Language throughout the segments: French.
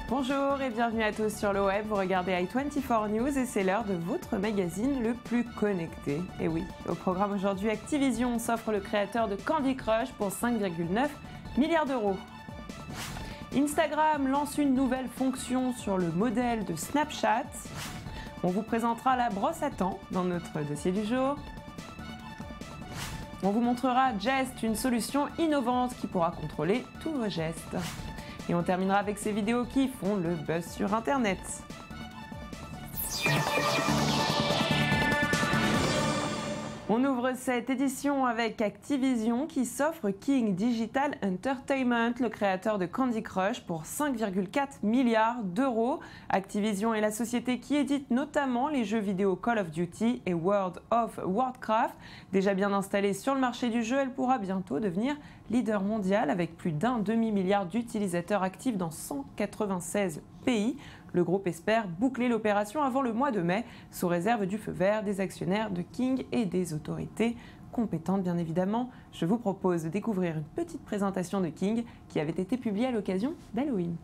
Bonjour et bienvenue à tous sur le web, vous regardez i24 News et c'est l'heure de votre magazine le plus connecté. Et oui, au programme aujourd'hui, Activision s'offre le créateur de Candy Crush pour 5,9 milliards d'euros. Instagram lance une nouvelle fonction sur le modèle de Snapchat. On vous présentera la brosse à dents dans notre dossier du jour. On vous montrera Jest, une solution innovante qui pourra contrôler tous vos gestes. Et on terminera avec ces vidéos qui font le buzz sur Internet. On ouvre cette édition avec Activision qui s'offre King Digital Entertainment, le créateur de Candy Crush, pour 5,4 milliards d'euros. Activision est la société qui édite notamment les jeux vidéo Call of Duty et World of Warcraft. Déjà bien installée sur le marché du jeu, elle pourra bientôt devenir leader mondial avec plus d'un demi-milliard d'utilisateurs actifs dans 196 pays. Le groupe espère boucler l'opération avant le mois de mai, sous réserve du feu vert des actionnaires de King et des autorités compétentes bien évidemment. Je vous propose de découvrir une petite présentation de King qui avait été publiée à l'occasion d'Halloween.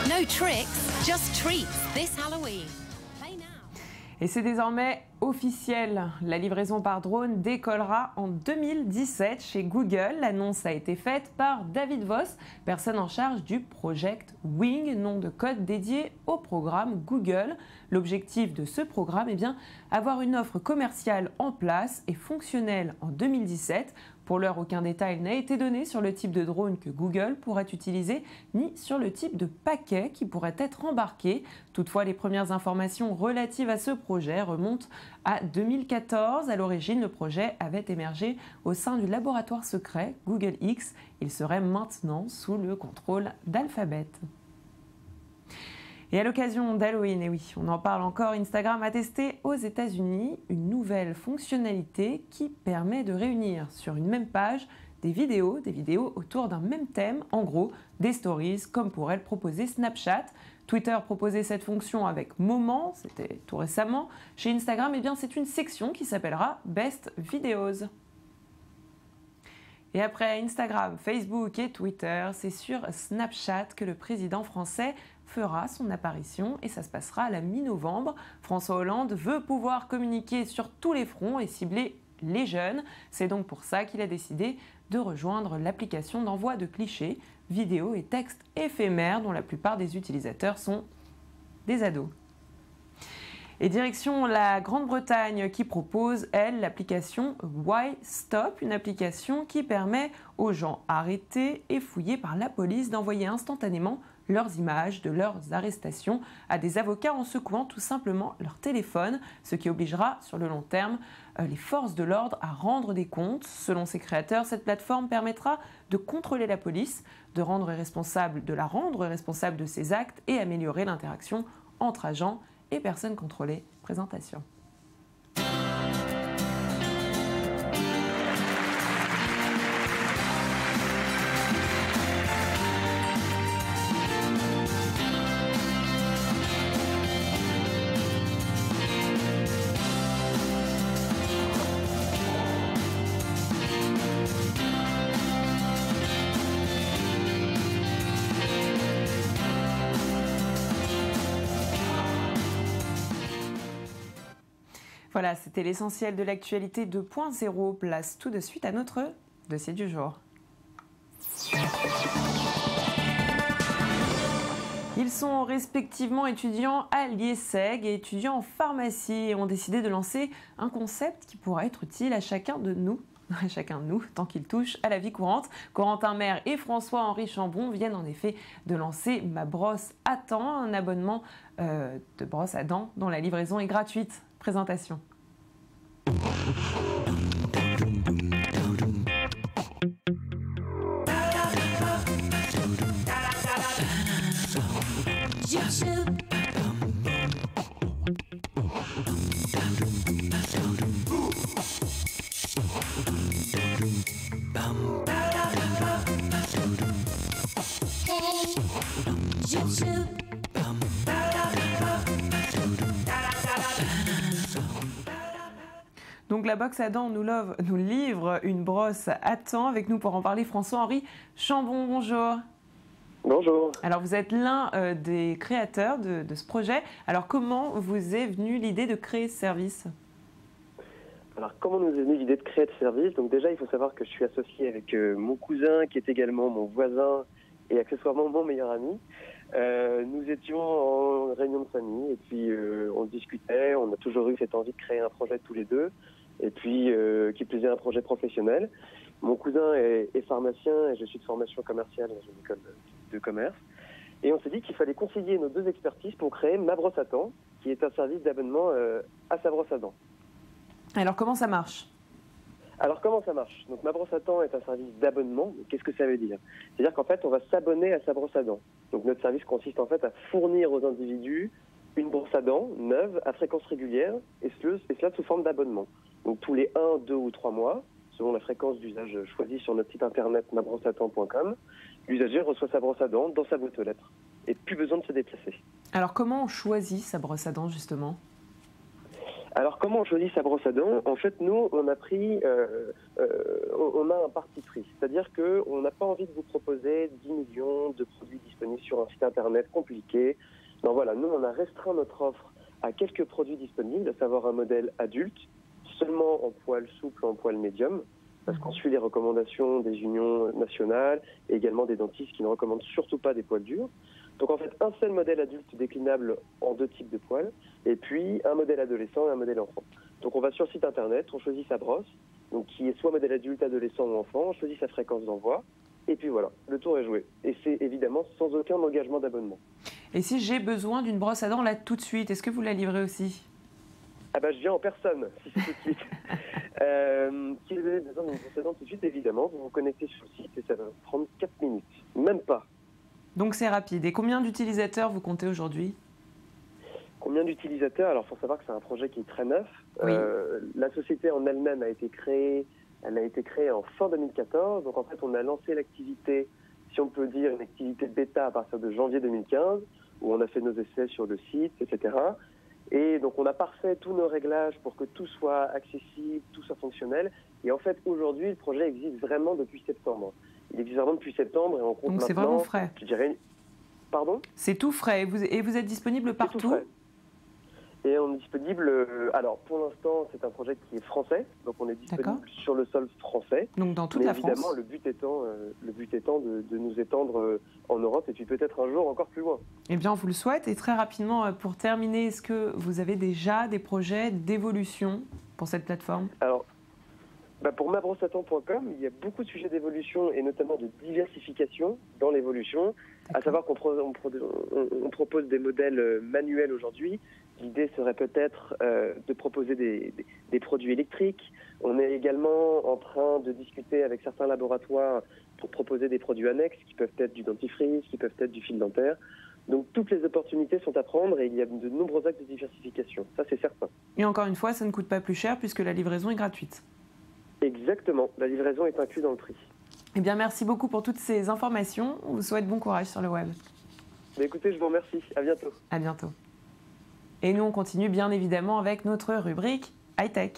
No tricks, just treats this Halloween. Play now. Et c'est désormais officiel. La livraison par drone décollera en 2017 chez Google. L'annonce a été faite par David Voss, personne en charge du Project Wing, nom de code dédié au programme Google. L'objectif de ce programme est bien avoir une offre commerciale en place et fonctionnelle en 2017. Pour l'heure, aucun détail n'a été donné sur le type de drone que Google pourrait utiliser, ni sur le type de paquet qui pourrait être embarqué. Toutefois, les premières informations relatives à ce projet remontent à 2014. À l'origine, le projet avait émergé au sein du laboratoire secret Google X. Il serait maintenant sous le contrôle d'Alphabet. Et à l'occasion d'Halloween, et oui, on en parle encore, Instagram a testé aux États-Unis une nouvelle fonctionnalité qui permet de réunir sur une même page des vidéos autour d'un même thème, en gros des stories comme pourrait le proposer Snapchat. Twitter proposait cette fonction avec Moments, c'était tout récemment. Chez Instagram, eh bien, c'est une section qui s'appellera Best Videos. Et après Instagram, Facebook et Twitter, c'est sur Snapchat que le président français fera son apparition et ça se passera à la mi-novembre. François Hollande veut pouvoir communiquer sur tous les fronts et cibler les jeunes. C'est donc pour ça qu'il a décidé de rejoindre l'application d'envoi de clichés, vidéos et textes éphémères dont la plupart des utilisateurs sont des ados. Et direction la Grande-Bretagne qui propose, elle, l'application Why Stop, une application qui permet aux gens arrêtés et fouillés par la police d'envoyer instantanément leurs images de leurs arrestations à des avocats en secouant tout simplement leur téléphone, ce qui obligera sur le long terme les forces de l'ordre à rendre des comptes. Selon ses créateurs, cette plateforme permettra de contrôler la police, de la rendre responsable de ses actes et améliorer l'interaction entre agents et personnes contrôlées. Présentation. Voilà, c'était l'essentiel de l'actualité 2.0. Place tout de suite à notre dossier du jour. Ils sont respectivement étudiants à l'IESEG et étudiants en pharmacie et ont décidé de lancer un concept qui pourra être utile à chacun de nous, tant qu'il touche à la vie courante. Corentin Maire et François-Henri Chambon viennent en effet de lancer Ma Brosse à Temps, un abonnement de brosse à dents dont la livraison est gratuite. Présentation. Donc la box à dents nous livre une brosse à dents. Avec nous pour en parler, François-Henri Chambon, bonjour. Bonjour. Alors vous êtes l'un des créateurs de ce projet. Alors comment vous est venue l'idée de créer ce service ? Alors comment nous est venue l'idée de créer ce service ? Donc déjà il faut savoir que je suis associé avec mon cousin qui est également mon voisin et accessoirement mon meilleur ami. Nous étions en réunion de famille et puis on discutait, on a toujours eu cette envie de créer un projet tous les deux et puis qui plus est un projet professionnel. Mon cousin est pharmacien et je suis de formation commerciale dans une école de commerce. Et on s'est dit qu'il fallait concilier nos deux expertises pour créer Ma Brosse à Dents, qui est un service d'abonnement à sa brosse à dents. Alors comment ça marche ? Alors comment ça marche ? Donc Ma Brosse à Dents est un service d'abonnement. Qu'est-ce que ça veut dire ? C'est-à-dire qu'en fait on va s'abonner à sa brosse à dents. Donc notre service consiste en fait à fournir aux individus une brosse à dents neuve à fréquence régulière et cela sous forme d'abonnement. Donc tous les 1, 2 ou 3 mois, selon la fréquence d'usage choisie sur notre site internet mabrossadents.com, l'usager reçoit sa brosse à dents dans sa boîte aux lettres et plus besoin de se déplacer. Alors comment on choisit sa brosse à dents justement ? Alors comment on choisit sa brosse à dents ? En fait, nous, on a un parti pris. C'est-à-dire qu'on n'a pas envie de vous proposer 10 millions de produits disponibles sur un site internet compliqué. Non, voilà, nous, on a restreint notre offre à quelques produits disponibles, à savoir un modèle adulte, seulement en poil souple, en poil médium, parce qu'on suit les recommandations des unions nationales et également des dentistes qui ne recommandent surtout pas des poils durs. Donc en fait, un seul modèle adulte déclinable en 2 types de poils, et puis un modèle adolescent et un modèle enfant. Donc on va sur le site internet, on choisit sa brosse, donc qui est soit modèle adulte, adolescent ou enfant, on choisit sa fréquence d'envoi, et puis voilà, le tour est joué. Et c'est évidemment sans aucun engagement d'abonnement. Et si j'ai besoin d'une brosse à dents là tout de suite, est-ce que vous la livrez aussi ? Ah bah je viens en personne, si c'est tout de suite. Si vous avez besoin d'une brosse à dents tout de suite, évidemment, vous vous connectez sur le site et ça va vous prendre 4 minutes, même pas. Donc c'est rapide. Et combien d'utilisateurs vous comptez aujourd'hui ? Combien d'utilisateurs ? Alors, il faut savoir que c'est un projet qui est très neuf. Oui. La société en elle-même a été créée en fin 2014. Donc, en fait, on a lancé l'activité, si on peut dire, une activité bêta à partir de janvier 2015, où on a fait nos essais sur le site, etc. Et donc, on a parfait tous nos réglages pour que tout soit accessible, tout soit fonctionnel. Et en fait, aujourd'hui, le projet existe vraiment depuis septembre. Il existe vraiment depuis septembre et on compte Donc c'est maintenant, vraiment frais. je dirais... Pardon ? C'est tout frais et vous êtes disponible partout ? C'est tout frais. Et on est disponible... alors, pour l'instant, c'est un projet qui est français. Donc, on est disponible sur le sol français. Donc, dans toute la France. Évidemment, le but étant de nous étendre en Europe et puis peut-être un jour encore plus loin. Eh bien, on vous le souhaite. Et très rapidement, pour terminer, est-ce que vous avez déjà des projets d'évolution pour cette plateforme ? Alors, pour mabrossadents.com, il y a beaucoup de sujets d'évolution et notamment de diversification dans l'évolution. À savoir qu'on propose des modèles manuels aujourd'hui. L'idée serait peut-être de proposer des produits électriques. On est également en train de discuter avec certains laboratoires pour proposer des produits annexes qui peuvent être du dentifrice, qui peuvent être du fil dentaire. Donc toutes les opportunités sont à prendre et il y a de nombreux axes de diversification. Ça, c'est certain. Et encore une fois, ça ne coûte pas plus cher puisque la livraison est gratuite. Exactement. La livraison est incluse dans le prix. Eh bien, merci beaucoup pour toutes ces informations. On vous souhaite bon courage sur le web. Écoutez, je vous remercie. À bientôt. À bientôt. Et nous, on continue bien évidemment avec notre rubrique high-tech.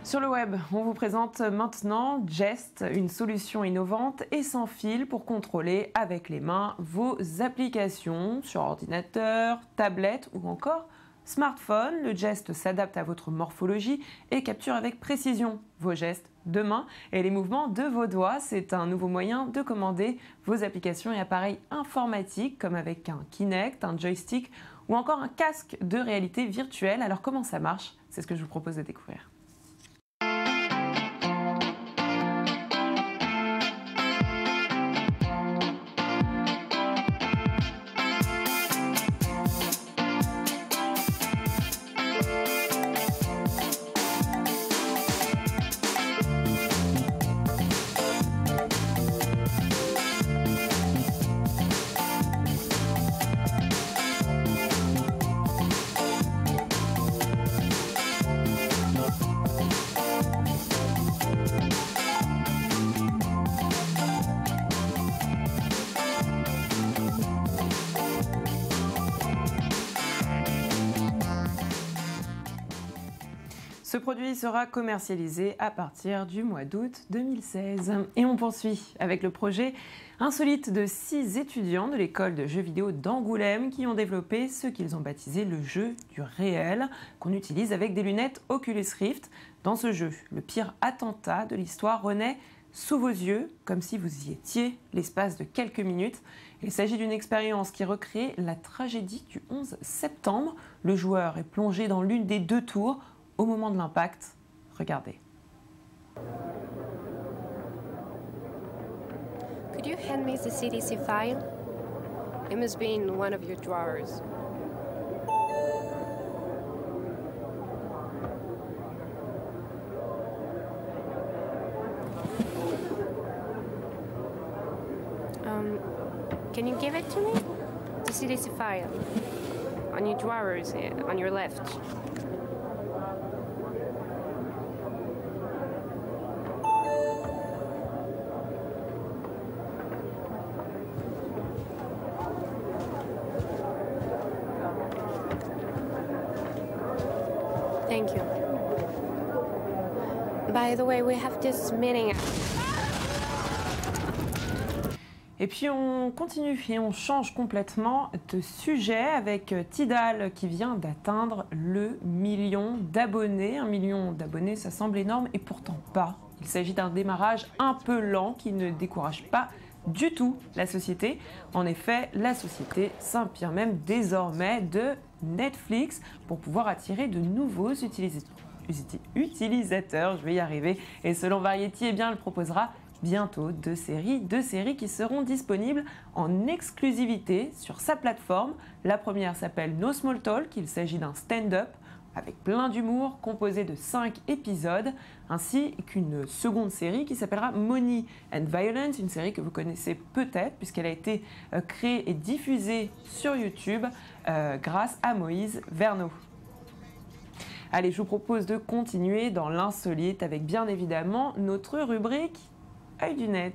Sur le web, on vous présente maintenant Jest, une solution innovante et sans fil pour contrôler avec les mains vos applications sur ordinateur, tablette ou encore smartphone. Le Jest s'adapte à votre morphologie et capture avec précision vos gestes de main et les mouvements de vos doigts. C'est un nouveau moyen de commander vos applications et appareils informatiques comme avec un Kinect, un joystick ou encore un casque de réalité virtuelle. Alors comment ça marche ? C'est ce que je vous propose de découvrir. Ce produit sera commercialisé à partir du mois d'août 2016. Et on poursuit avec le projet insolite de 6 étudiants de l'école de jeux vidéo d'Angoulême qui ont développé ce qu'ils ont baptisé le jeu du réel, qu'on utilise avec des lunettes Oculus Rift. Dans ce jeu, le pire attentat de l'histoire renaît sous vos yeux, comme si vous y étiez l'espace de quelques minutes. Il s'agit d'une expérience qui recrée la tragédie du 11 septembre. Le joueur est plongé dans l'une des 2 tours au moment de l'impact. Regardez. Could you hand me the CDC file? It must be in one of your drawers. Can you give it to me? The CDC file. On your drawers, on your left. Thank you. By the way, we have this meeting. Et puis on continue et on change complètement de sujet avec Tidal qui vient d'atteindre le 1 million d'abonnés. 1 million d'abonnés, ça semble énorme et pourtant pas. Il s'agit d'un démarrage un peu lent qui ne décourage pas du tout la société. En effet, la société s'inspire même désormais de Netflix pour pouvoir attirer de nouveaux utilisateurs. Je vais y arriver. Et selon Variety, eh bien, elle proposera bientôt 2 séries qui seront disponibles en exclusivité sur sa plateforme. La première s'appelle No Small Talk, il s'agit d'un stand-up avec plein d'humour composé de 5 épisodes, ainsi qu'une seconde série qui s'appellera Money and Violence, une série que vous connaissez peut-être puisqu'elle a été créée et diffusée sur YouTube grâce à Moïse Verneau. Allez, je vous propose de continuer dans l'insolite avec bien évidemment notre rubrique Œil du net.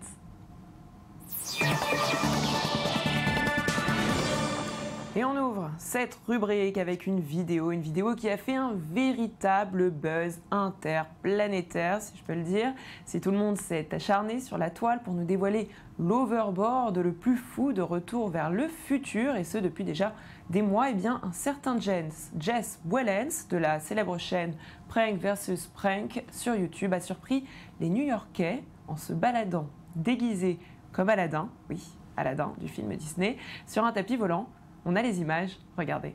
Et on ouvre cette rubrique avec une vidéo qui a fait un véritable buzz interplanétaire, si je peux le dire. Si tout le monde s'est acharné sur la toile pour nous dévoiler l'overboard le plus fou de Retour vers le futur, et ce depuis déjà des mois, eh bien un certain Jess Wellens de la célèbre chaîne Prank vs Prank sur YouTube a surpris les New-Yorkais en se baladant déguisé comme Aladdin, oui, Aladdin du film Disney, sur un tapis volant. On a les images, regardez.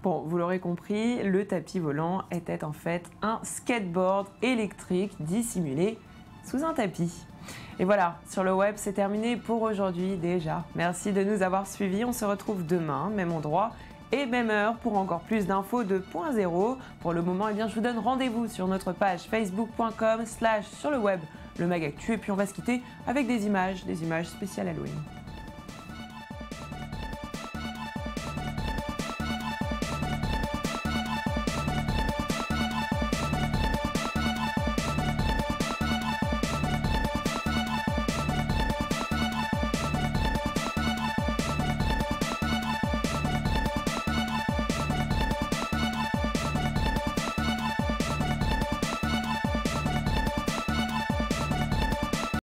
Bon, vous l'aurez compris, le tapis volant était en fait un skateboard électrique dissimulé sous un tapis. Et voilà, sur le web, c'est terminé pour aujourd'hui déjà. Merci de nous avoir suivis. On se retrouve demain, même endroit et même heure pour encore plus d'infos de Point Zéro. Pour le moment, eh bien, je vous donne rendez-vous sur notre page facebook.com/sur le web, le Mag Actu. Et puis on va se quitter avec des images spéciales Halloween.